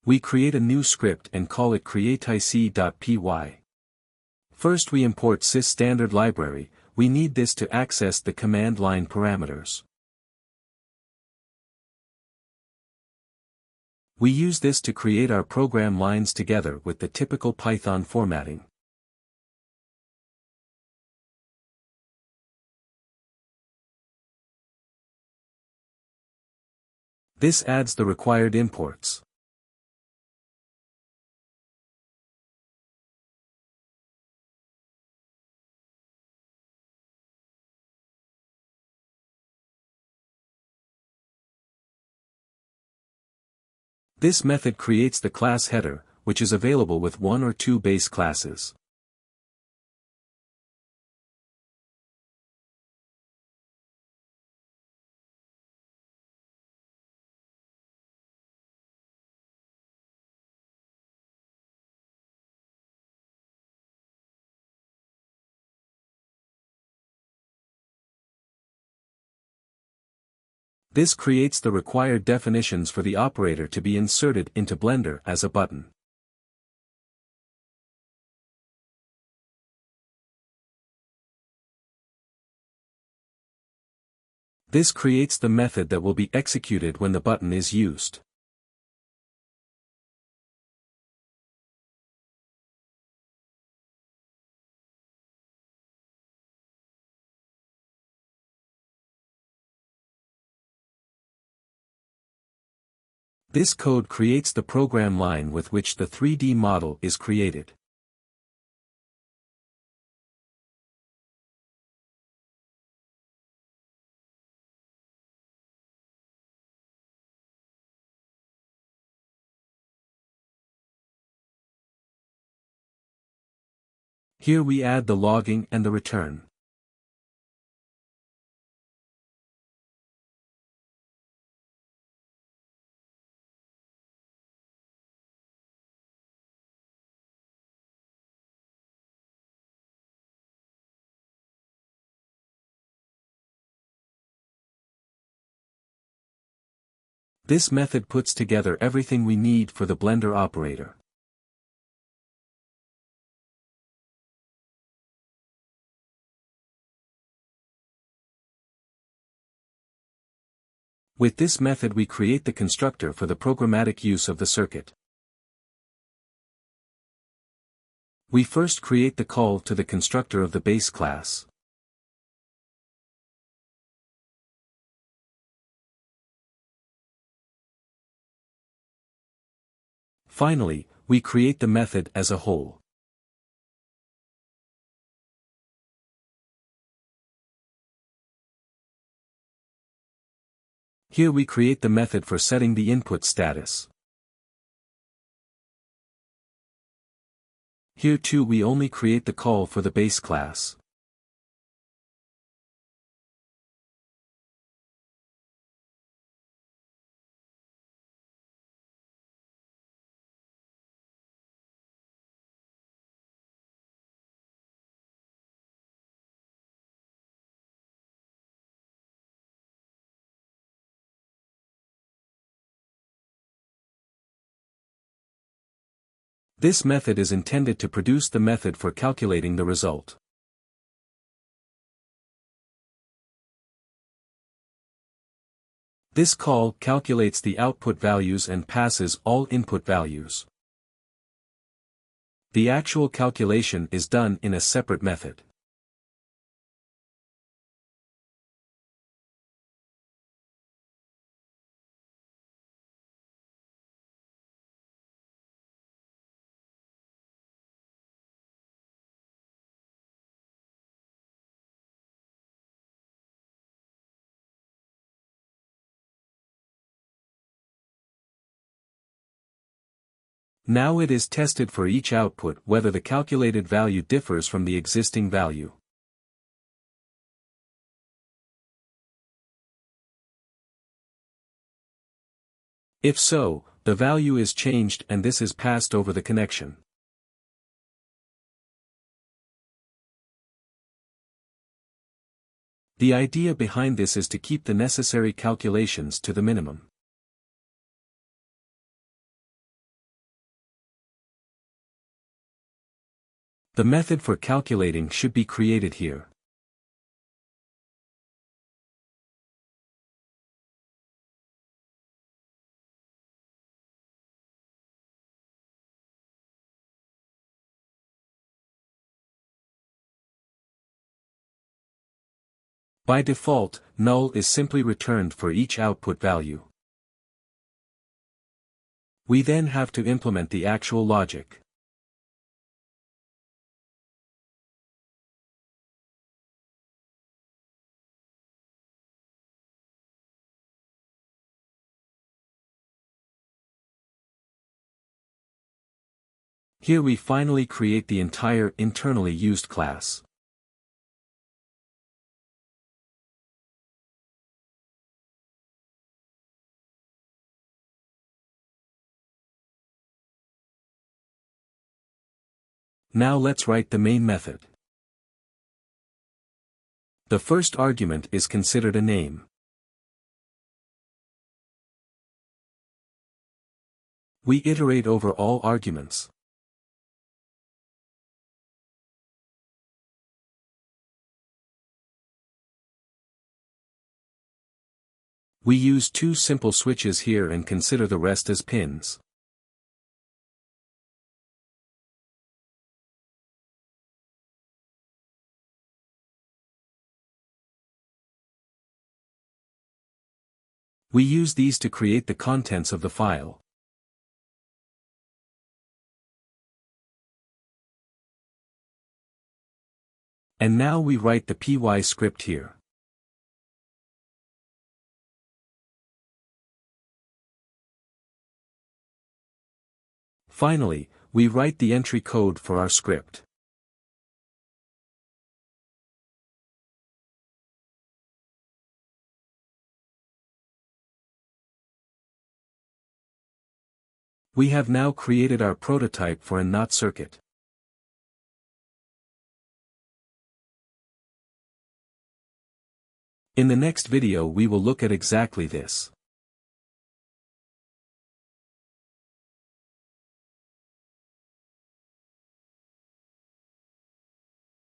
We create a new script and call it createic.py. First we import sys standard library. We need this to access the command line parameters. We use this to create our program lines together with the typical Python formatting. This adds the required imports. This method creates the class header, which is available with one or two base classes. This creates the required definitions for the operator to be inserted into Blender as a button. This creates the method that will be executed when the button is used. This code creates the program line with which the 3D model is created. Here we add the logging and the return. This method puts together everything we need for the Blender operator. With this method we create the constructor for the programmatic use of the circuit. We first create the call to the constructor of the base class. Finally, we create the method as a whole. Here we create the method for setting the input status. Here too we only create the call for the base class. This method is intended to produce the method for calculating the result. This call calculates the output values and passes all input values. The actual calculation is done in a separate method. Now it is tested for each output whether the calculated value differs from the existing value. If so, the value is changed and this is passed over the connection. The idea behind this is to keep the necessary calculations to the minimum. The method for calculating should be created here. By default, null is simply returned for each output value. We then have to implement the actual logic. Here we finally create the entire internally used class. Now let's write the main method. The first argument is considered a name. We iterate over all arguments. We use two simple switches here and consider the rest as pins. We use these to create the contents of the file. And now we write the py script here. Finally, we write the entry code for our script. We have now created our prototype for a NOT circuit. In the next video we will look at exactly this.